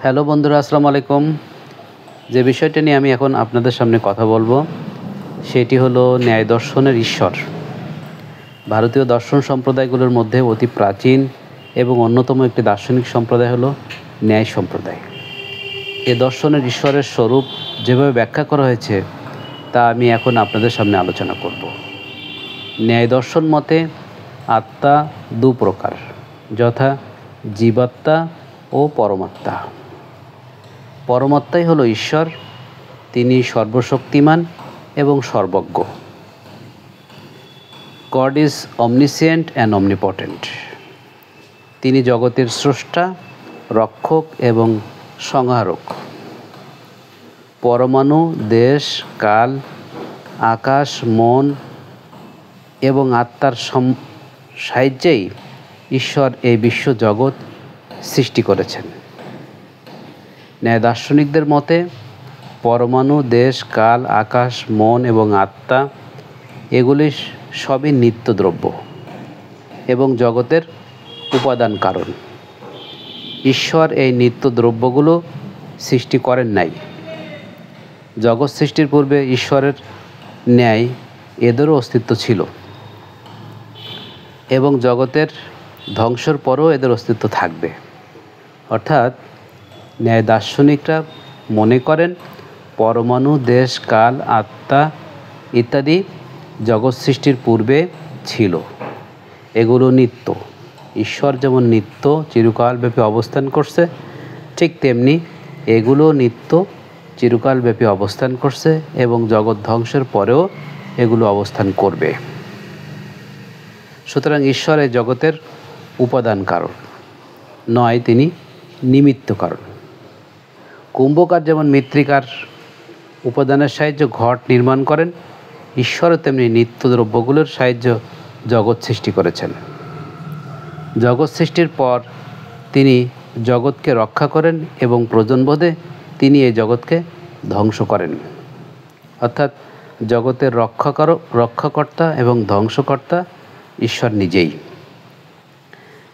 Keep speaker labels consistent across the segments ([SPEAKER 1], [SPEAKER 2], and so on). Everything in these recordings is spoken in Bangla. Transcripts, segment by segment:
[SPEAKER 1] হ্যালো বন্ধুরা, আসসালামু আলাইকুম। যে বিষয়টা নিয়ে আমি এখন আপনাদের সামনে কথা বলবো সেটি হলো ন্যায় দর্শনের ঈশ্বর। ভারতীয় দর্শন সম্প্রদায়গুলোর মধ্যে অতি প্রাচীন এবং অন্যতম একটি দার্শনিক সম্প্রদায় হলো ন্যায় সম্প্রদায়। এ দর্শনের ঈশ্বরের স্বরূপ যেভাবে ব্যাখ্যা করা হয়েছে তা আমি এখন আপনাদের সামনে আলোচনা করব। ন্যায় দর্শন মতে আত্মা দু প্রকার, যথা জীবাত্মা ও পরমাত্মা। পরমাত্মাই হলো ঈশ্বর, তিনি সর্বশক্তিমান এবং সর্বজ্ঞ। God is omniscient and omnipotent. তিনি জগতের স্রষ্টা, রক্ষক এবং সংহারক। পরমাণু, দেশ, কাল, আকাশ, মন এবং আত্মার সাহায্যেই ঈশ্বর এই বিশ্ব জগৎ সৃষ্টি করেছেন। ন্যায় দার্শনিকদের মতে পরমাণু, দেশ, কাল, আকাশ, মন এবং আত্মা এগুলি সবই নিত্য দ্রব্য এবং জগতের উপাদান কারণ। ঈশ্বর এই নিত্য দ্রব্যগুলো সৃষ্টি করেন নাই। জগৎ সৃষ্টির পূর্বে ঈশ্বরের ন্যায় এদেরও অস্তিত্ব ছিল এবং জগতের ধ্বংসের পরও এদের অস্তিত্ব থাকবে। অর্থাৎ ন্যায় দার্শনিকরা মনে করেন পরমাণু, দেশ, কাল, আত্মা ইত্যাদি জগৎ সৃষ্টির পূর্বে ছিল। এগুলো নিত্য। ঈশ্বর যেমন নিত্য চিরকালব্যাপী অবস্থান করছে, ঠিক তেমনি এগুলো নিত্য চিরকালব্যাপী অবস্থান করছে এবং জগৎ ধ্বংসের পরেও এগুলো অবস্থান করবে। সুতরাং ঈশ্বর এই জগতের উপাদান কারণ নয়, তিনি নিমিত্ত কারণ। কুম্ভকার যেমন মৃত্তিকার উপাদানের সাহায্যে ঘট নির্মাণ করেন, ঈশ্বরও তেমনি নিত্য দ্রব্যগুলোর সাহায্য জগৎ সৃষ্টি করেছেন। জগৎ সৃষ্টির পর তিনি জগৎকে রক্ষা করেন এবং প্রয়োজনবোধে তিনি এই জগৎকে ধ্বংস করেন। অর্থাৎ জগতের রক্ষাকর্তা এবং ধ্বংসকর্তা ঈশ্বর নিজেই।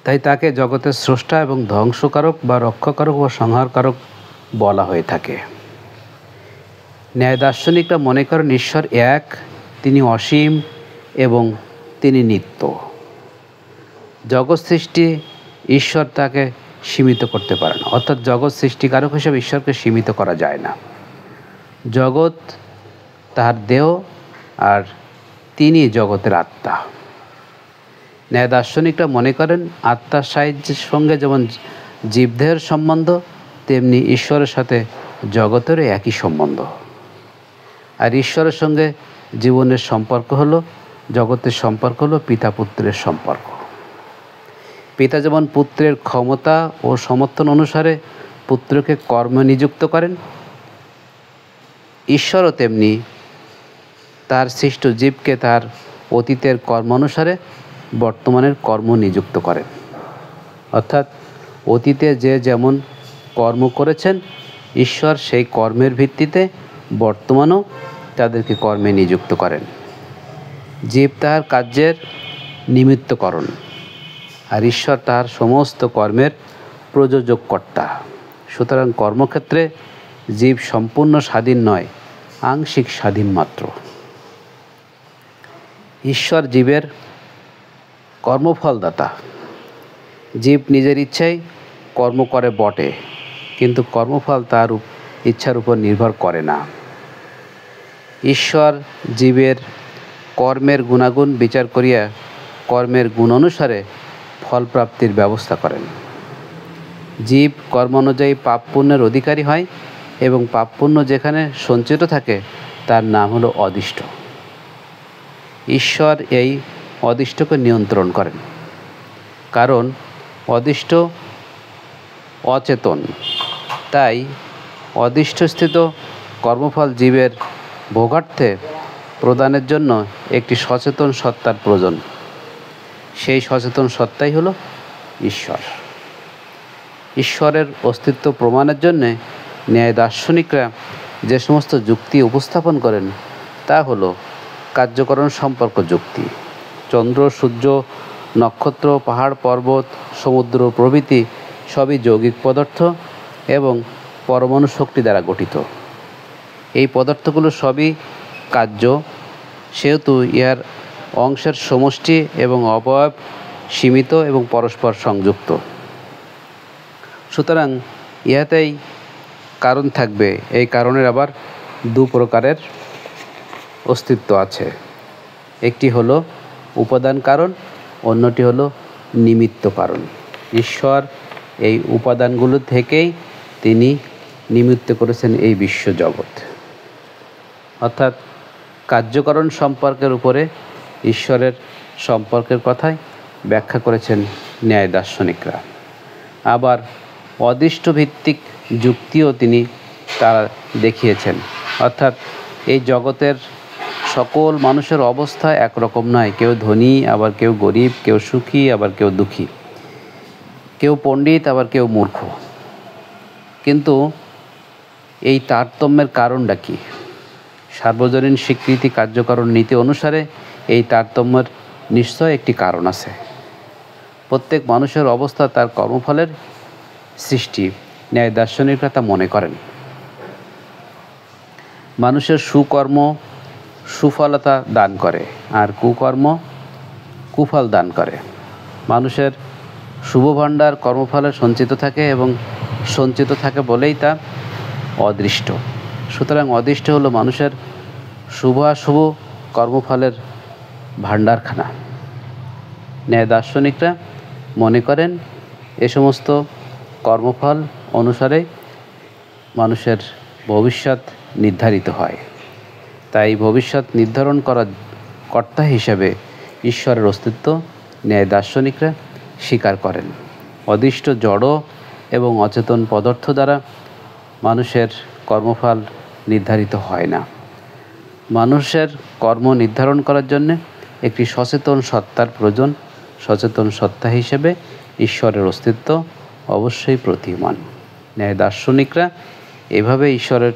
[SPEAKER 1] তাই তাকে জগতের স্রষ্টা এবং ধ্বংসকারক বা রক্ষাকারক বা সংহারকারক বলা হয়ে থাকে। ন্যায় দার্শনিকরা মনে করেন ঈশ্বর এক, তিনি অসীম এবং তিনি নিত্য। জগৎ সৃষ্টি ঈশ্বর তাকে সীমিত করতে পারে না, অর্থাৎ জগৎ সৃষ্টিকারক হিসেবে ঈশ্বরকে সীমিত করা যায় না। জগৎ তাহার দেহ আর তিনি জগতের আত্মা। ন্যায় দার্শনিকরা মনে করেন আত্মার সাহায্যের সঙ্গে যেমন জীবদেহের সম্বন্ধ, তেমনি ঈশ্বরের সাথে জগতেরও একই সম্বন্ধ। আর ঈশ্বরের সঙ্গে জীবনের সম্পর্ক হলো, জগতের সম্পর্ক হলো পিতা পুত্রের সম্পর্ক। পিতা যেমন পুত্রের ক্ষমতা ও সমর্থন অনুসারে পুত্রকে কর্মে নিযুক্ত করেন, ঈশ্বরও তেমনি তার সৃষ্ট জীবকে তার অতীতের কর্ম অনুসারে বর্তমানের কর্ম নিযুক্ত করেন। অর্থাৎ অতীতে যে যেমন কর্ম করেছেন, ঈশ্বর সেই কর্মের ভিত্তিতে বর্তমানেও তাদেরকে কর্মে নিযুক্ত করেন। জীব তাহার কার্যের নিমিত্তকরণ, আর ঈশ্বর তাহার সমস্ত কর্মের প্রযোজক কর্তা। সুতরাং কর্মক্ষেত্রে জীব সম্পূর্ণ স্বাধীন নয়, আংশিক স্বাধীন মাত্র। ঈশ্বর জীবের কর্মফলদাতা। জীব নিজের ইচ্ছায় কর্ম করে বটে, কিন্তু কর্মফল তার ইচ্ছার উপর নির্ভর করে না। ঈশ্বর জীবের কর্মের গুণাগুণ বিচার করিয়া কর্মের গুণ অনুসারে ফল প্রাপ্তির ব্যবস্থা করেন। জীব কর্ম অনুযায়ী পাপ পুণ্যের অধিকারী হয় এবং পাপ পুণ্য যেখানে সঞ্চিত থাকে তার নাম হলো অদৃষ্ট। ঈশ্বর এই অদৃষ্টকে নিয়ন্ত্রণ করেন, কারণ অদৃষ্ট অচেতন। তাই অদৃষ্টস্থিত কর্মফল জীবের ভোগার্থে প্রদানের জন্য একটি সচেতন সত্তার প্রয়োজন। সেই সচেতন সত্তাই হলো ঈশ্বর। ঈশ্বরের অস্তিত্ব প্রমাণের জন্যে ন্যায় দার্শনিকরা যে সমস্ত যুক্তি উপস্থাপন করেন তা হলো কার্যকরণ সম্পর্ক যুক্তি। চন্দ্র, সূর্য, নক্ষত্র, পাহাড়, পর্বত, সমুদ্র প্রভৃতি সবই যৌগিক পদার্থ এবং পরমাণু শক্তি দ্বারা গঠিত। এই পদার্থগুলো সবই কার্য, সেহেতু ইহার অংশের সমষ্টি এবং অবয়ব সীমিত এবং পরস্পর সংযুক্ত। সুতরাং ইহাতেই কারণ থাকবে। এই কারণের আবার দু প্রকারের অস্তিত্ব আছে। একটি হলো উপাদান কারণ, অন্যটি হলো নিমিত্ত কারণ। ঈশ্বর এই উপাদানগুলো থেকেই তিনি নিমিত্ত করেছেন এই বিশ্বজগৎ। অর্থাৎ কার্যকারণ সম্পর্কের উপরে ঈশ্বরের সম্পর্কের কথাই ব্যাখ্যা করেছেন ন্যায় দার্শনিকরা। আবার অদৃষ্টভিত্তিক যুক্তিও তিনি তারা দেখিয়েছেন। অর্থাৎ এই জগতের সকল মানুষের অবস্থা একরকম নয়। কেউ ধনী, আবার কেউ গরিব, কেউ সুখী, আবার কেউ দুঃখী, কেউ পণ্ডিত, আবার কেউ মূর্খ। কিন্তু এই তারতম্যের কারণটা কী? সার্বজনীন স্বীকৃতি কার্যকারণ নীতি অনুসারে এই তারতম্যের নিশ্চয় একটি কারণ আছে। প্রত্যেক মানুষের অবস্থা তার কর্মফলের সৃষ্টি, ন্যায় দার্শনিকরা তা মনে করেন। মানুষের সুকর্ম সুফলতা দান করে, আর কুকর্ম কুফল দান করে। মানুষের শুভ ভাণ্ডার কর্মফলে সঞ্চিত থাকে এবং সঞ্চিত থাকে বলেই তা অদৃষ্ট। সুতরাং অদৃষ্ট হলো মানুষের শুভাশুভ কর্মফলের ভাণ্ডারখানা। ন্যায় দার্শনিকরা মনে করেন এ সমস্ত কর্মফল অনুসারে মানুষের ভবিষ্যৎ নির্ধারিত হয়। তাই ভবিষ্যৎ নির্ধারণ করার কর্তা হিসেবে ঈশ্বরের অস্তিত্ব ন্যায় দার্শনিকরা স্বীকার করেন। অদৃষ্ট জড় এবং অচেতন পদার্থ দ্বারা মানুষের কর্মফল নির্ধারিত হয় না। মানুষের কর্ম নির্ধারণ করার জন্যে একটি সচেতন সত্তার প্রয়োজন। সচেতন সত্তা হিসেবে ঈশ্বরের অস্তিত্ব অবশ্যই প্রতীয়মান। ন্যায় দার্শনিকরা এভাবে ঈশ্বরের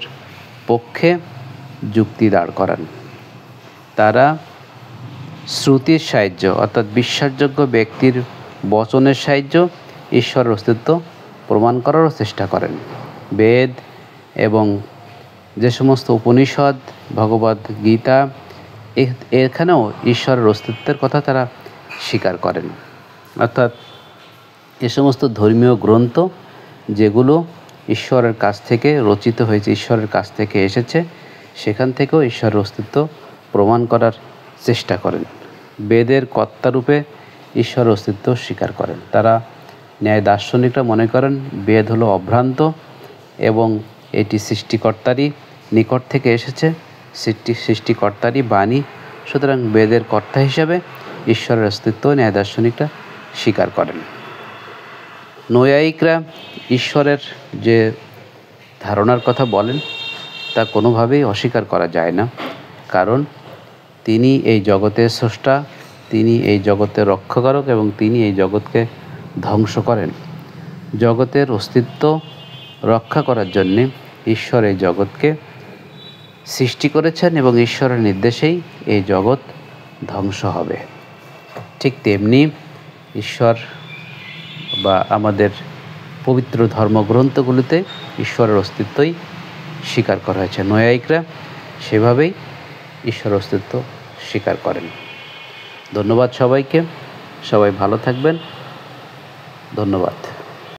[SPEAKER 1] পক্ষে যুক্তি দাঁড় করান। তারা শ্রুতির সাহায্য, অর্থাৎ বিশ্বাসযোগ্য ব্যক্তির বচনের সাহায্য ঈশ্বরের অস্তিত্ব প্রমাণ করারও চেষ্টা করেন। বেদ এবং যে সমস্ত উপনিষদ, ভগবদ গীতা, এখানেও ঈশ্বরের অস্তিত্বের কথা তারা স্বীকার করেন। অর্থাৎ এ সমস্ত ধর্মীয় গ্রন্থ যেগুলো ঈশ্বরের কাছ থেকে রচিত হয়েছে, ঈশ্বরের কাছ থেকে এসেছে, সেখান থেকেও ঈশ্বরের অস্তিত্ব প্রমাণ করার চেষ্টা করেন। বেদের কর্তারূপে ঈশ্বরের অস্তিত্ব স্বীকার করেন। তারা ন্যায় দার্শনিকরা মনে করেন বেদ হলো অভ্রান্ত এবং এটি সৃষ্টিকর্তারই নিকট থেকে এসেছে, সৃষ্টিকর্তারই বাণী। সুতরাং বেদের কর্তা হিসাবে ঈশ্বরের অস্তিত্ব ন্যায় দার্শনিকরা স্বীকার করেন। নৈয়ায়িকরা ঈশ্বরের যে ধারণার কথা বলেন তা কোনোভাবেই অস্বীকার করা যায় না। কারণ তিনি এই জগতের স্রষ্টা, তিনি এই জগতের রক্ষাকারক এবং তিনি এই জগৎকে ধ্বংস করেন। জগতের অস্তিত্ব রক্ষা করার জন্যে ঈশ্বর এই জগৎকে সৃষ্টি করেছেন এবং ঈশ্বরের নির্দেশেই এই জগৎ ধ্বংস হবে। ঠিক তেমনি ঈশ্বর বা আমাদের পবিত্র ধর্মগ্রন্থগুলিতে ঈশ্বরের অস্তিত্বই স্বীকার করা হয়েছে। নৈয়ায়িকরা সেভাবেই ঈশ্বরের অস্তিত্ব স্বীকার করেন। ধন্যবাদ সবাইকে। সবাই ভালো থাকবেন। ধন্যবাদ।